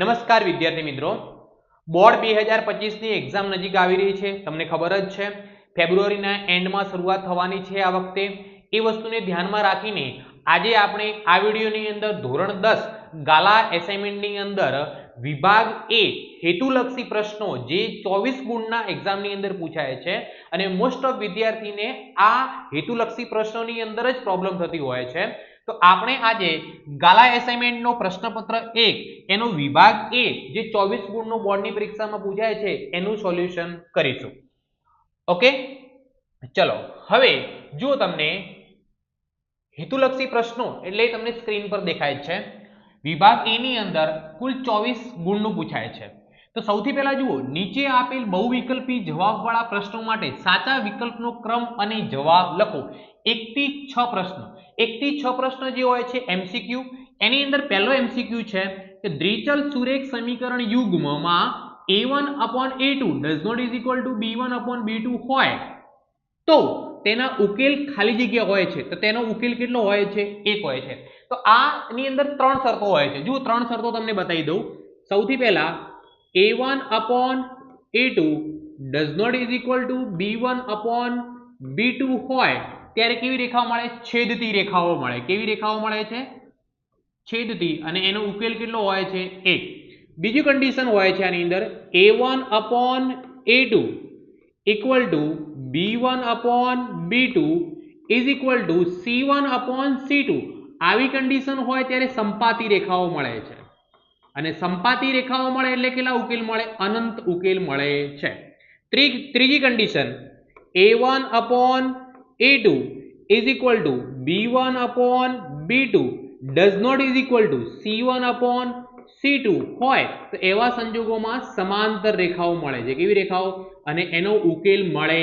નમસ્કાર વિદ્યાર્થી મિત્રો, બોર્ડ 2025 ની એક્ઝામ નજીક આવી રહી છે. તમને ખબર જ છે ફેબ્રુઆરીના એન્ડમાં શરૂઆત થવાની છે આ વખતે. એ વસ્તુને ધ્યાનમાં રાખીને આજે આપણે આ વિડીયોની અંદર ધોરણ 10 ગાલા એસાઇનમેન્ટની અંદર વિભાગ એ હેતુલક્ષી પ્રશ્નો જે 24 ગુણના એક્ઝામની અંદર પૂછાય છે અને મોસ્ટ ઓફ વિદ્યાર્થીને આ હેતુલક્ષી પ્રશ્નોની અંદર જ પ્રોબ્લેમ થતી હોય છે. તો આપણે આજે ગાલા એસાઇનમેન્ટનો પ્રશ્નપત્ર 1 એનો વિભાગ એ જે 24 ગુણનો બોર્ડની પરીક્ષામાં પૂછાય છે એનું સોલ્યુશન કરીશું. ઓકે, ચલો હવે જો તમને હેતુલક્ષી પ્રશ્નો એટલે તમને સ્ક્રીન પર દેખાય છે. વિભાગ એ ની અંદર કુલ 24 ગુણનું પૂછાય છે. તો સૌથી પહેલા જુઓ, નીચે આપેલ બહુવિકલ્પી જવાબવાળા પ્રશ્નો માટે સાચા વિકલ્પનો ક્રમ અને જવાબ લખો. 1 થી 6 પ્રશ્ન. 1 થી 6 પ્રશ્ન જે હોય છે એમસીક્યુ. એની અંદર પહેલો એમસીક્યુ છે કે દ્વિચલ સુરેખ સમીકરણ યુગ્મમાં a1/a2 does not is equal to b1/b2 હોય તો તેના ઉકેલ ખાલી જગ્યા હોય છે. તો તેનો ઉકેલ કેટલો હોય છે? 1 હોય છે. તો આની અંદર ત્રણ શરતો હોય છે. જો ત્રણ શરતો તમને બતાવી દઉં. સૌથી પહેલા a1/a2 does not is equal to b1/b2 હોય ત્યારે કેવી રેખાઓ મળે? છેદતી રેખાઓ મળે. કેવી રેખાઓ મળે છે? છેદતી. અને એનો ઉકેલ કેટલો હોય છે? 1. બીજી કન્ડિશન હોય છે આની અંદર a1/a2 equal to b1/b2 is equal to c1/c2. આવી કન્ડિશન હોય ત્યારે સંપાતી રેખાઓ મળે છે. અને સંપાતી રેખાઓ મળે એટલે કેટલા ઉકેલ મળે? અનંત ઉકેલ મળે છે. ત્રીજી condition a1/a2 is equal to b1/b2 does not is equal to c1/c2 હોય તો એવા સંજોગોમાં સમાંતર રેખાઓ મળે છે. કેવી રેખાઓ? અને એનો ઉકેલ મળે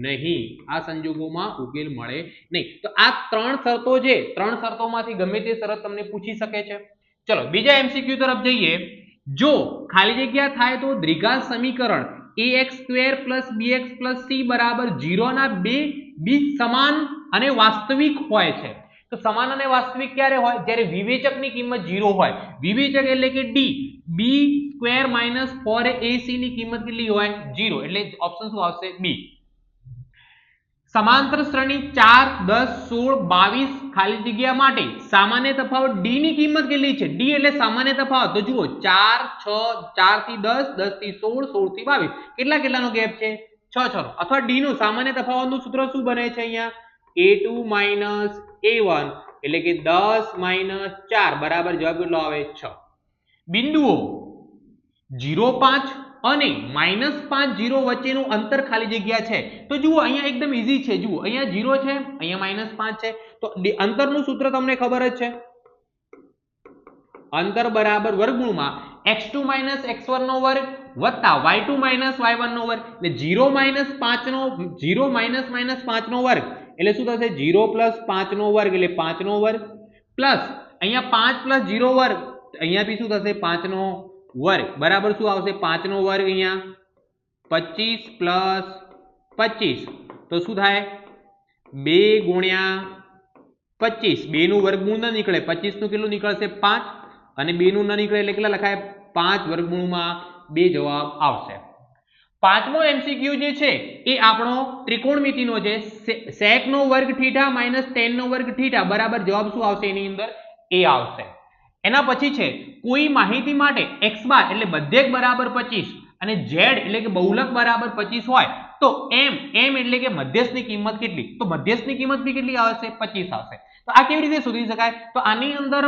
નહીં. આ સંજોગોમાં ઉકેલ મળે નહીં. તો આ ત્રણ શરતો છે. ત્રણ શરતોમાંથી ગમે તે શરત તમને પૂછી શકે છે. ચલો બીજા એમસીક્યુ તરફ જઈએ. જો ખાલી જગ્યા થાય તો દ્વિઘાત સમીકરણ ax² + bx + c બરાબર 0 ના બે બીજ સમાન અને વાસ્તવિક હોય છે. તો સમાન અને વાસ્તવિક ક્યારે હોય? જ્યારે વિવેચકની કિંમત 0 હોય. વિવેચક એટલે કે d b² - 4ac ની કિંમત કેટલી હોય? 0. એટલે ઓપ્શન શું આવશે? બી. સમાંતર શ્રેણી 4 10 16 22 ખાલી જગ્યા માટે સામાન્ય તફાવત d ની કિંમત કેટલી છે? d એટલે સામાન્ય તફાવત. તો જુઓ 4 6 4 થી 10 10 થી 16 16 થી 22 કેટલાનો ગેપ છે? 6 6 નો. અથવા d નું સામાન્ય તફાવતનું સૂત્ર શું બને છે અહીંયા? a2 - a1 એટલે કે 10 - 4 બરાબર જવાબ કેટલો આવે? 6. બિંદુઓ 0 5 અને -5 0 વચ્ચેનું અંતર ખાલી જગ્યા છે. તો જુઓ અહીંયા એકદમ ઈઝી છે. જુઓ અહીંયા 0 છે, અહીંયા -5 છે. તો અંતરનું સૂત્ર તમને ખબર જ છે. અંતર બરાબર વર્ગમૂળમાં x2 - x1 નો વર્ગ વત્તા y2 - y1 નો વર્ગ. એટલે 0 - 5 નો 0 - -5 નો વર્ગ એટલે શું થશે? 0 + 5 નો વર્ગ એટલે 5 નો વર્ગ પ્લસ અહીંયા 5 + 0 વર્ગ અહીંયા બી શું થશે? 5 નો વર્ગ બરાબર શું આવશે? 5 નો વર્ગ અહીંયા 25 + 25 તો શું થાય? 2 × 25 2 નું વર્ગમૂળ ન નીકળે 25 નું કેટલું નીકળશે? 5 અને 2 નું ન નીકળે એટલે કેટલા લખાય? 5 વર્ગમૂળમાં 2 જવાબ આવશે. પાંચમો એમસીક્યુ જે છે એ આપણો ત્રિકોણમિતિનો છે. sec નો વર્ગ થીટા - tan નો વર્ગ થીટા બરાબર જવાબ શું આવશે? એની અંદર એ આવશે. એના પછી છે કોઈ માહિતી માટે x બાર એટલે બધેક બરાબર 25 અને z એટલે કે બહુલક બરાબર 25 હોય તો m એટલે કે મધ્યસ્થની કિંમત કેટલી? તો મધ્યસ્થની કિંમત બી કેટલી આવશે? 25 આવશે. તો આ કેવી રીતે શોધી શકાય? તો આની અંદર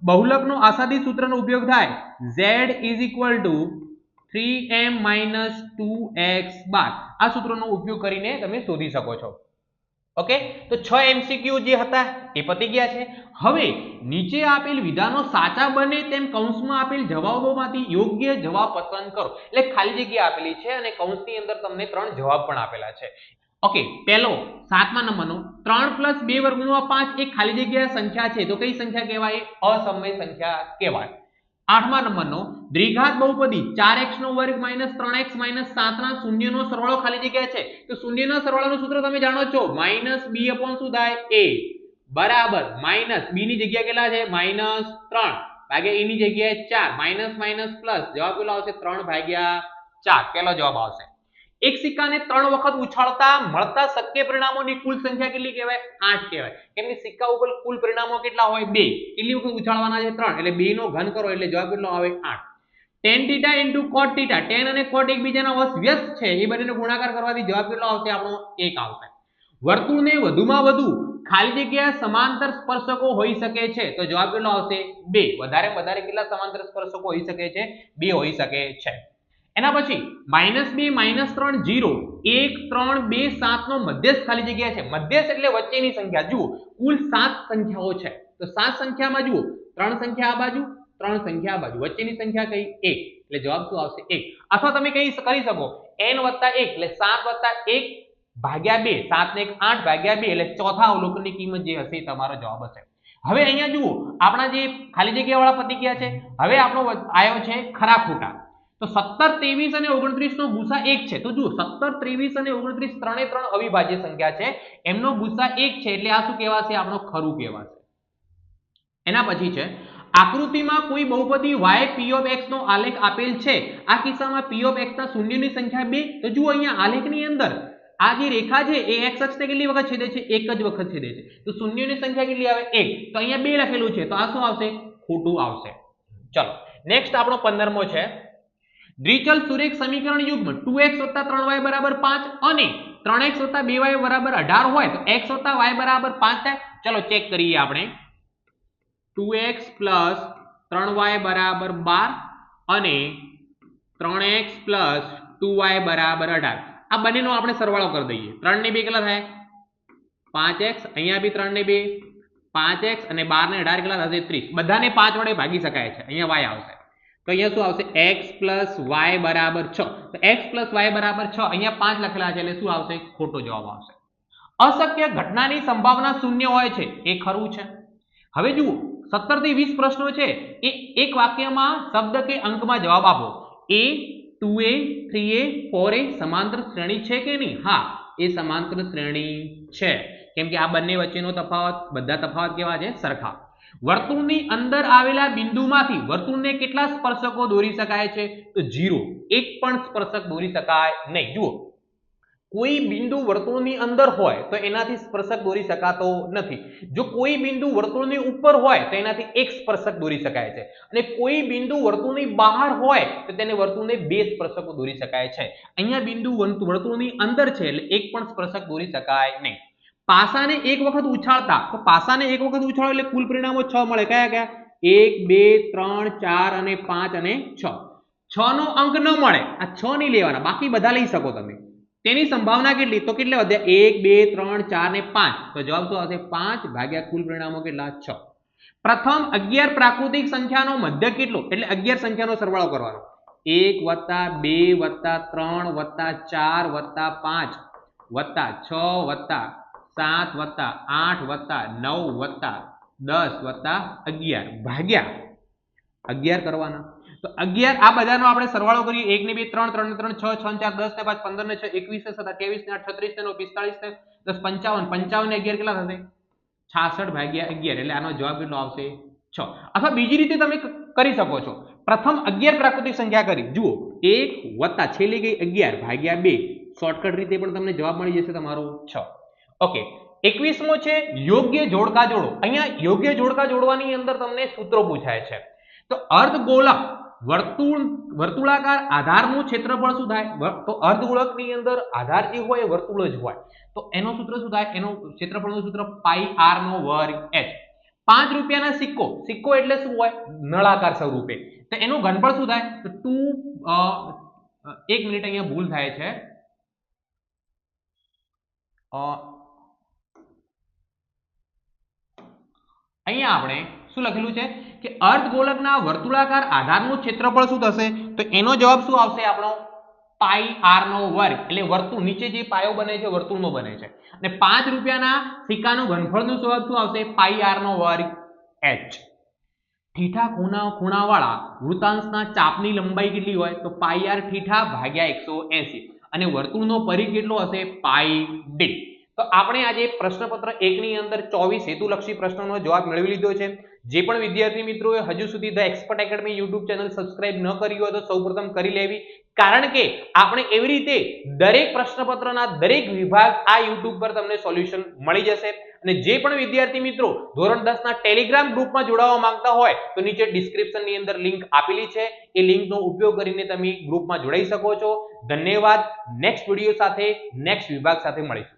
બહુલકનો આસાદી સૂત્રનો ઉપયોગ થાય. z = 3m - 2x બાર. આ સૂત્રનો ઉપયોગ કરીને તમે શોધી શકો છો. ઓકે, તો 6 એમસીક્યુ જે હતા એ પતી ગયા છે. હવે નીચે આપેલ વિધાનો સાચા બને તેમ કૌંસમાં આપેલ જવાબોમાંથી યોગ્ય જવાબ પસંદ કરો. એટલે ખાલી જગ્યા આપેલી છે અને કૌંસની અંદર તમને 3 જવાબ પણ આપેલા છે. ઓકે, પહેલો 7મા નંબરનો 3 + 2 વર્ગમૂળમાં 5 એક ખાલી જગ્યા સંખ્યા છે. તો કઈ સંખ્યા કહેવાય? અસમય સંખ્યા કહેવાય. 8મા નંબરનો દ્વિઘાત બહુપદી 4x નો વર્ગ - 3x - 7 ના શૂન્યનો સરવાળો ખાલી જગ્યા છે. તો શૂન્યના સરવાળાનું સૂત્ર તમે જાણો છો -b/ શું થાય? a બરાબર -b ની જગ્યા કેટલા છે? -3 ભાગ્યા e ની જગ્યાએ 4 માઇનસ માઇનસ પ્લસ જવાબ કેટલો આવશે 3/4 પહેલો જવાબ આવશે એક સિક્કાને 3 વખત ઉછાળતા મળતા શક્ય પરિણામોની કુલ સંખ્યા કેટલી કહેવાય 8 કહેવાય કેમ કે સિક્કા ઉપર કુલ પરિણામો કેટલા હોય 2 કેટલી વખત ઉછાળવાના છે 3 એટલે 2 નો ઘન કરો એટલે જવાબ કેટલો આવે 8 tan θ * cot θ tan અને cot એકબીજાના વ્યસ્ત છે એ બંનેનો ગુણાકાર કરવાથી જવાબ કેટલો આવશે આપણો 1 આવશે વર્તુળને વધુમાં વધુ ખાલી જગ્યા સમાંતર સ્પર્શકો હોઈ શકે છે તો જવાબ કેટલો આવશે 2 વધારે વધારે કેટલા સમાંતર સ્પર્શકો હોઈ શકે છે 2 હોઈ શકે છે એના પછી -2 -3 0 1 3 2 7 નો મધ્યસ્થ ખાલી જગ્યા છે મધ્યસ્થ એટલે વચ્ચેની સંખ્યા જુઓ કુલ 7 સંખ્યાઓ છે તો 7 સંખ્યામાં જુઓ 3 સંખ્યા આ બાજુ 3 સંખ્યા આ બાજુ વચ્ચેની સંખ્યા કઈ 1 એટલે જવાબ શું આવશે 1 અથવા તમે કઈ કરી શકો n + 1 એટલે 7 + 1 ભાગ્યા 2 7 ને 1 8 ભાગ્યા 2 એટલે ચોથા અવલોકનની કિંમત જે હશે તમારો જવાબ હશે હવે અહીંયા જુઓ આપણા જે ખાલી જગ્યા વાળા પતી ગયા છે હવે આપણો આયો છે ખરા ખોટા તો 17 23 અને 29 નો ગુસા 1 છે તો જુઓ 17 23 અને 29 ત્રણે ત્રણ અવિભાજ્ય સંખ્યા છે એમનો ગુસા 1 છે એટલે આ શું કહેવાશે આપણો ખરું કહેવાશે એના પછી છે આકૃતિમાં કોઈ બહુપદી y p of x નો આલેખ આપેલ છે આ કિસ્સામાં p of x ના શૂન્યની સંખ્યા 2 તો જુઓ અહીંયા આલેખની અંદર આ જે રેખા છે એ x અક્ષને કેટલી વખત છેદે છે એક જ વખત છેદે છે તો શૂન્યની સંખ્યા કેટલી આવે 1 તો અહીંયા 2 લખેલું છે તો આ શું આવશે ખોટું આવશે ચલો નેક્સ્ટ આપણો 15મો છે દ્વિચલ સુરેખ સમીકરણ યુગ્મ 2x + 3y = 5 અને 3x + 2y = 18 હોય તો x + y = 5 થાય ચલો ચેક કરીએ આપણે 2x + 3y = 12 અને 3x + 2y = 18 આ બંનેનો આપણે સરવાળો કરી દઈએ 3 ને 2 કેટલા થાય 5x અહીંયા બી 3 ને 2 5x અને 12 ને 18 કેટલા થશે 30 બધાને 5 વડે ભાગી શકાય છે અહીંયા y આવશે તો અહીંયા શું આવશે x + y = 6 તો x + y = 6 અહીંયા 5 લખેલા છે એટલે શું આવશે ખોટો જવાબ આવશે અશક્ય ઘટનાની સંભાવના શૂન્ય હોય છે એ ખરું છે હવે જુઓ 17 થી 20 પ્રશ્નો છે એ એક વાક્યમાં શબ્દ કે અંકમાં જવાબ આપો a 2a 3a 4a સમાંતર શ્રેણી છે કે નહીં હા એ સમાંતર શ્રેણી છે કેમ કે આ બંને વચ્ચેનો તફાવત બધા તફાવત કેવા છે સરખા વર્તુળની અંદર આવેલા બિંદુમાંથી વર્તુળને કેટલા સ્પર્શકો દોરી શકાય છે તો 0 એક પણ સ્પર્શક દોરી શકાય નહીં જુઓ કોઈ બિંદુ વર્તુળની અંદર હોય તો એનાથી સ્પર્શક દોરી શકાતો નથી જો કોઈ બિંદુ વર્તુળની ઉપર હોય તો એનાથી એક સ્પર્શક દોરી શકાય છે અને કોઈ બિંદુ વર્તુળની બહાર હોય તો તેને વર્તુળને બે સ્પર્શકો દોરી શકાય છે અહીંયા બિંદુ વર્તુળની અંદર છે એટલે એક પણ સ્પર્શક દોરી શકાય નહીં પાસાને એક વખત ઉછાળતા તો પાસાને એક વખત ઉછાળો એટલે કુલ પરિણામો 6 મળે કયા કયા 1 2 3 4 અને 5 અને 6 6 નો અંક ન મળે આ 6 નહીં લેવાના બાકી બધા લઈ શકો તમે તેની સંભાવના કેટલી તો કેટલા વધ્યા 1 2 3 4 ને 5 તો જવાબ શું આવશે 5 ભાગ્યા કુલ પરિણામો કેટલા 6 પ્રથમ 11 પ્રાકૃતિક સંખ્યાનો મધ્ય કેટલો એટલે 11 સંખ્યાનો સરવાળો કરવાનો 1 + 2 + 3 + 4 + 5 + 6 + 7 + 8 + 9 + 10 + 11 ભાગ્યા 11 કરવાના તો 11 આ બધાનો આપણે સરવાળો કરીએ 1 ને 2 3 3 ને 3 6 6 4 10 ને 5 15 ને 6 21 ને 7 23 ને 8 36 ને 9 45 ને 10 55 55 ને 11 કેટલા થશે 66 ભાગ્યા 11 એટલે આનો જવાબ કેટલો આવશે 6 અથવા બીજી રીતે તમે કરી શકો છો પ્રથમ 11 પ્રાકૃતિક સંખ્યા કરી જુઓ 1 વત્તા છેલ્લી ગઈ 11 ભાગ્યા 2 શોર્ટકટ રીતે પણ તમને જવાબ મળી જશે તમારો 6 ઓકે 21મો છે યોગ્ય જોડકા જોડો અહીંયા યોગ્ય જોડકા જોડવાની અંદર તમને સૂત્રો પૂછાય છે તો અર્ધગોળક વર્તુળાકાર આધારનું ક્ષેત્રફળ શું થાય તો અર્ધગોળકની અંદર આધાર જે હોય એ વર્તુળ જ હોય તો એનો સૂત્ર શું થાય એનો ક્ષેત્રફળનું સૂત્ર πr² h 5 રૂપિયાના સિક્કો એટલે શું હોય નળાકાર સ્વરૂપે તો એનું ઘનફળ શું થાય તો 1 મિનિટ અહીંયા ભૂલ થાય છે અહીંયા આપણે શું લખેલું છે કે અર્ધગોળકના વર્તુળાકાર આધારનું ક્ષેત્રફળ શું થશે તો એનો જવાબ શું આવશે આપણો πr² એટલે વર્તુળ નીચે જે પાયો બને છે વર્તુળનો બને છે અને 5 રૂપિયાના સિક્કાનું ઘનફળનું જવાબ શું આવશે πr² h થીટા ખૂણાવાળા વૃત્તાંશના ચાપની લંબાઈ કેટલી હોય તો πr θ ભાગ્યા 180 અને વર્તુળનો પરિઘ કેટલો હશે πd તો આપણે આજે પ્રશ્નપત્ર 1 ની અંદર 24 હેતુલક્ષી પ્રશ્નોનો જવાબ મેળવી લીધો છે. જે પણ વિદ્યાર્થી મિત્રોએ હજુ સુધી the expert academy YouTube channel subscribe ન કરી હોય તો સૌપ્રથમ કરી લેવી, કારણ કે આપણે એવી રીતે દરેક પ્રશ્નપત્રના દરેક વિભાગ આ YouTube પર તમને સોલ્યુશન મળી જશે. અને જે પણ વિદ્યાર્થી મિત્રો ધોરણ 10 ના ટેલિગ્રામ ગ્રુપમાં જોડાવા માંગતા હોય તો નીચે ડિસ્ક્રિપ્શનની અંદર લિંક આપેલી છે, એ લિંકનો ઉપયોગ કરીને તમે ગ્રુપમાં જોડાઈ શકો છો. ધન્યવાદ. નેક્સ્ટ વિડિયો સાથે નેક્સ્ટ વિભાગ સાથે મળીશું.